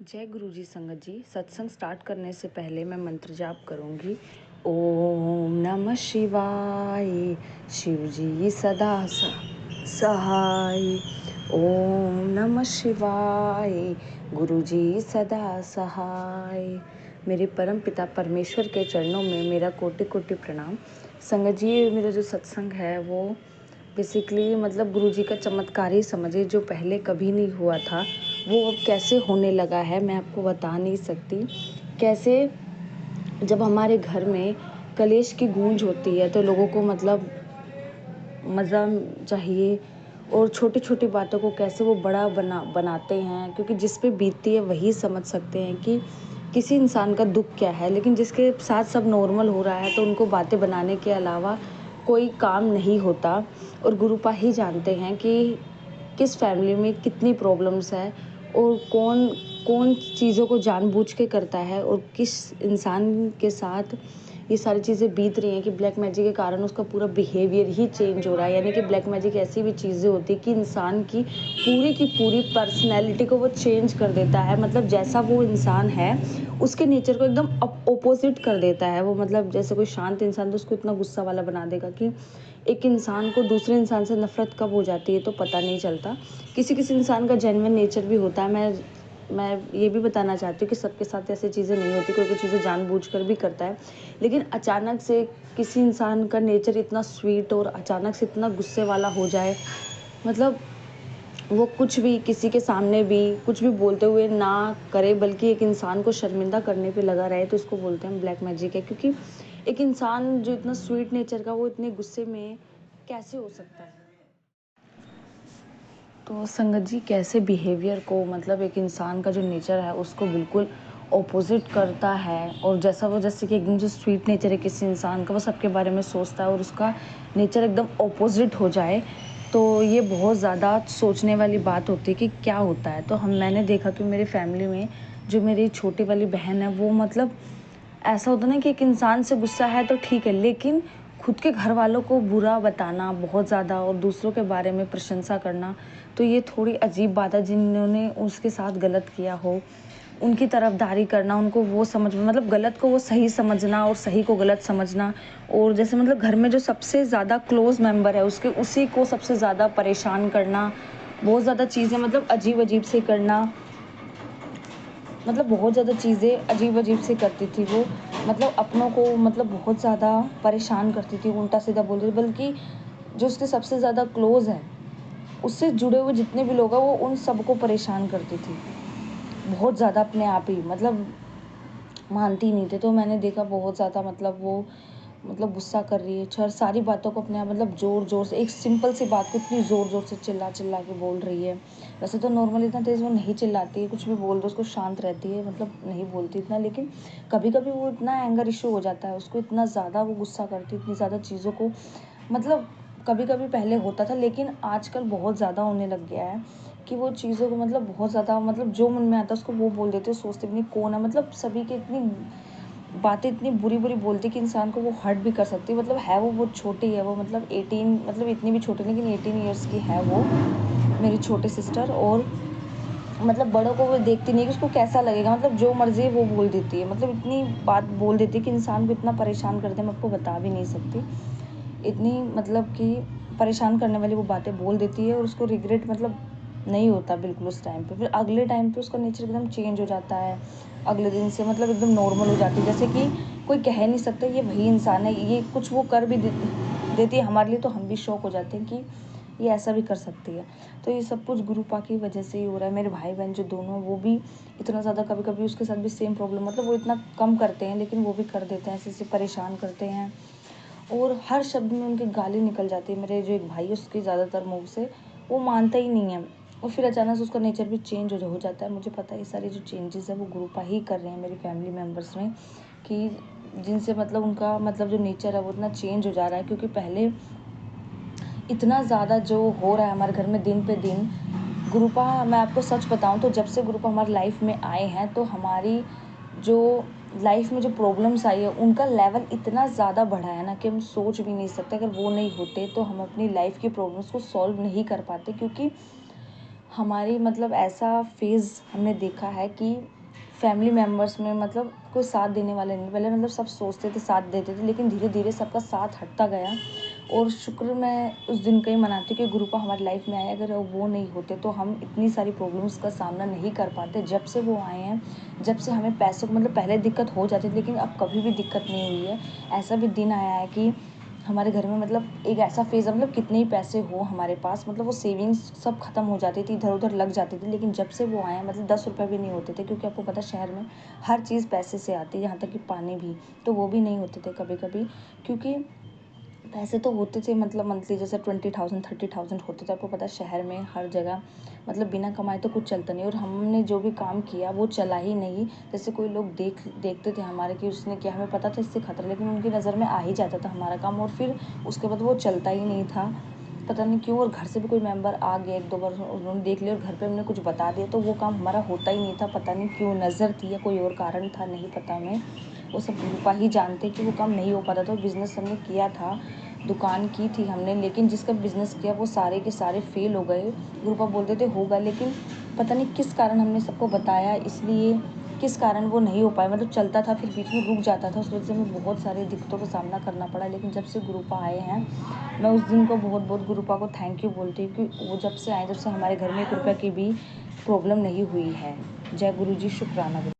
जय गुरु जी। संगत जी, सत्संग स्टार्ट करने से पहले मैं मंत्र जाप करूंगी। ओम नमः शिवाय, शिव जी सदा सहाय। ओम नमः शिवाय, गुरु जी सदा सहाय। मेरे परम पिता परमेश्वर के चरणों में मेरा कोटि कोटि प्रणाम। संगत जी, मेरा जो सत्संग है वो बेसिकली मतलब गुरु जी का चमत्कार ही समझिए। जो पहले कभी नहीं हुआ था वो अब कैसे होने लगा है मैं आपको बता नहीं सकती। कैसे जब हमारे घर में कलेश की गूंज होती है तो लोगों को मतलब मज़ा चाहिए, और छोटी छोटी बातों को कैसे वो बड़ा बनाते हैं, क्योंकि जिस पे बीतती है वही समझ सकते हैं कि किसी इंसान का दुख क्या है। लेकिन जिसके साथ सब नॉर्मल हो रहा है तो उनको बातें बनाने के अलावा कोई काम नहीं होता। और गुरुपा ही जानते हैं कि किस फैमिली में कितनी प्रॉब्लम्स है, और कौन कौन चीज़ों को जानबूझ के करता है, और किस इंसान के साथ ये सारी चीज़ें बीत रही हैं कि ब्लैक मैजिक के कारण उसका पूरा बिहेवियर ही चेंज हो रहा है। यानी कि ब्लैक मैजिक ऐसी भी चीज़ें होती है कि इंसान की पूरी पर्सनैलिटी को वो चेंज कर देता है। मतलब जैसा वो इंसान है उसके नेचर को एकदम अपोजिट कर देता है वो। मतलब जैसे कोई शांत इंसान तो उसको इतना गुस्सा वाला बना देगा कि एक इंसान को दूसरे इंसान से नफरत कब हो जाती है तो पता नहीं चलता। किसी किसी इंसान का जेन्युइन नेचर भी होता है। मैं ये भी बताना चाहती हूँ कि सबके साथ ऐसी चीज़ें नहीं होती। कोई चीज़ें जानबूझकर भी करता है, लेकिन अचानक से किसी इंसान का नेचर इतना स्वीट और अचानक से इतना गुस्से वाला हो जाए, मतलब वो कुछ भी किसी के सामने भी कुछ भी बोलते हुए ना करे, बल्कि एक इंसान को शर्मिंदा करने पे लगा रहे, तो इसको बोलते हैं ब्लैक मैजिक है। क्योंकि एक इंसान जो इतना स्वीट नेचर का वो इतने गुस्से में कैसे हो सकता है। तो संगत जी, कैसे बिहेवियर को मतलब एक इंसान का जो नेचर है उसको बिल्कुल ऑपोजिट करता है। और जैसे कि एकदम जो स्वीट नेचर है किसी इंसान का, वो सबके बारे में सोचता है, और उसका नेचर एकदम ऑपोजिट हो जाए तो ये बहुत ज़्यादा सोचने वाली बात होती है कि क्या होता है। तो मैंने देखा कि मेरी फैमिली में जो मेरी छोटी वाली बहन है वो मतलब ऐसा होता ना कि एक इंसान से गुस्सा है तो ठीक है, लेकिन खुद के घर वालों को बुरा बताना बहुत ज़्यादा और दूसरों के बारे में प्रशंसा करना, तो ये थोड़ी अजीब बात है। जिन्होंने उसके साथ गलत किया हो उनकी तरफदारी करना, उनको वो समझ मतलब गलत को वो सही समझना और सही को गलत समझना। और जैसे मतलब घर में जो सबसे ज़्यादा क्लोज मेंबर है उसके उसी को सबसे ज़्यादा परेशान करना, बहुत ज़्यादा चीज़ें मतलब अजीब अजीब से करना, मतलब बहुत ज़्यादा चीज़ें अजीब अजीब से करती थी वो। मतलब अपनों को मतलब बहुत ज़्यादा परेशान करती थी, उल्टा सीधा बोलती थी। बल्कि जो उसके सबसे ज़्यादा क्लोज है उससे जुड़े हुए जितने भी लोग हैं वो उन सबको परेशान करती थी बहुत ज़्यादा, अपने आप ही मतलब मानती नहीं थे। तो मैंने देखा बहुत ज़्यादा मतलब वो मतलब गुस्सा कर रही है, छर सारी बातों को अपने आप मतलब ज़ोर ज़ोर से, एक सिंपल सी बात को इतनी ज़ोर ज़ोर से चिल्ला चिल्ला के बोल रही है। वैसे तो नॉर्मली इतना तेज़ वो नहीं चिल्लाती है, कुछ भी बोल दो उसको शांत रहती है, मतलब नहीं बोलती इतना। लेकिन कभी कभी वो इतना एंगर इशू हो जाता है उसको, इतना ज़्यादा वो गुस्सा करती है, इतनी ज़्यादा चीज़ों को मतलब कभी कभी पहले होता था लेकिन आजकल बहुत ज़्यादा होने लग गया है कि वो चीज़ों को मतलब बहुत ज़्यादा मतलब जो मन में आता है उसको वो बोल देते हो। सोचते भी नहीं कौन है, मतलब सभी के इतनी बातें इतनी बुरी बुरी बोलती कि इंसान को वो हर्ट भी कर सकती है। मतलब है वो बहुत छोटी है, वो मतलब 18, मतलब इतनी भी छोटी नहीं, लेकिन 18 ईयर्स की है वो, मेरी छोटी सिस्टर। और मतलब बड़ों को वो देखती नहीं कि उसको कैसा लगेगा, मतलब जो मर्जी वो बोल देती है। मतलब इतनी बात बोल देती है कि इंसान को इतना परेशान करते हैं, मैं आपको बता भी नहीं सकती। इतनी मतलब कि परेशान करने वाली वो बातें बोल देती है, और उसको रिग्रेट मतलब नहीं होता बिल्कुल उस टाइम पे। फिर अगले टाइम पे उसका नेचर एकदम चेंज हो जाता है, अगले दिन से मतलब एकदम नॉर्मल हो जाती है। जैसे कि कोई कह नहीं सकता ये वही इंसान है, ये कुछ वो कर भी देती है हमारे लिए, तो हम भी शौक हो जाते हैं कि ये ऐसा भी कर सकती है। तो ये सब कुछ गुरुपा की वजह से ही हो रहा है। मेरे भाई बहन जो दोनों वो भी इतना ज़्यादा, कभी कभी उसके साथ भी सेम प्रॉब्लम, मतलब वो इतना कम करते हैं लेकिन वो भी कर देते हैं, ऐसे परेशान करते हैं। और हर शब्द में उनकी गाली निकल जाती है। मेरे जो एक भाई है उसके ज़्यादातर मुँह से वो मानता ही नहीं है, और फिर अचानक से उसका नेचर भी चेंज हो जाता है। मुझे पता है ये सारी जो चेंजेस है वो गुरुपा ही कर रहे हैं मेरी फैमिली मेम्बर्स में, कि जिनसे मतलब उनका मतलब जो नेचर है वो इतना चेंज हो जा रहा है। क्योंकि पहले इतना ज़्यादा जो हो रहा है हमारे घर में दिन पे दिन, गुरुपा मैं आपको सच बताऊं तो जब से गुरुपा हमारी लाइफ में आए हैं तो हमारी जो लाइफ में जो प्रॉब्लम्स आई है उनका लेवल इतना ज़्यादा बढ़ा है ना कि हम सोच भी नहीं सकते। अगर वो नहीं होते तो हम अपनी लाइफ की प्रॉब्लम्स को सॉल्व नहीं कर पाते, क्योंकि हमारी मतलब ऐसा फ़ेज़ हमने देखा है कि फैमिली मेंबर्स में मतलब कोई साथ देने वाले नहीं, पहले मतलब सब सोचते थे साथ देते थे, लेकिन धीरे-धीरे सबका साथ हटता गया। और शुक्र मैं उस दिन का ही मनाती हूँ कि गुरुपा हमारी लाइफ में आए, अगर वो नहीं होते तो हम इतनी सारी प्रॉब्लम्स का सामना नहीं कर पाते। जब से वो आए हैं, जब से हमें पैसों को मतलब पहले दिक्कत हो जाती थी, लेकिन अब कभी भी दिक्कत नहीं हुई है। ऐसा भी दिन आया है कि हमारे घर में मतलब एक ऐसा फ़ेज़ है, मतलब कितने ही पैसे हो हमारे पास, मतलब वो सेविंग्स सब ख़त्म हो जाती थी, इधर-उधर लग जाती थी। लेकिन जब से वो आए हैं, मतलब 10 रुपए भी नहीं होते थे, क्योंकि आपको पता है शहर में हर चीज़ पैसे से आती है, यहाँ तक कि पानी भी, तो वो भी नहीं होते थे कभी-कभी, क्योंकि पैसे तो होते थे मतलब मंथली जैसे 20,000 30,000 होते थे। आपको पता है शहर में हर जगह मतलब बिना कमाए तो कुछ चलता नहीं, और हमने जो भी काम किया वो चला ही नहीं। जैसे कोई लोग देखते थे हमारे कि उसने किया, हमें पता था इससे खतरा, लेकिन उनकी नज़र में आ ही जाता था हमारा काम, और फिर उसके बाद वो चलता ही नहीं था, पता नहीं क्यों। और घर से भी कोई मेंबर आ गए 1-2 बार, उन्होंने देख लिया और घर पे हमने कुछ बता दिया, तो वो काम हमारा होता ही नहीं था। पता नहीं क्यों, नज़र थी या कोई और कारण था, नहीं पता हमें। वो सब गुरुपा ही जानते कि वो काम नहीं हो पाता था। बिज़नेस हमने किया था, दुकान की थी हमने, लेकिन जिसका बिज़नेस किया वो सारे के सारे फ़ेल हो गए। गुरुपा बोलते थे होगा, लेकिन पता नहीं किस कारण हमने सबको बताया, इसलिए किस कारण वो नहीं हो पाया। मतलब चलता था फिर बीच में रुक जाता था, उस वजह से हमें बहुत सारी दिक्कतों का सामना करना पड़ा। लेकिन जब से गुरुपा आए हैं, मैं उस दिन को बहुत-बहुत गुरुपा को थैंक यू बोलती हूँ कि वो जब से आए, जब से हमारे घर में ₹1 की भी प्रॉब्लम नहीं हुई है। जय गुरु जी, शुक्राना।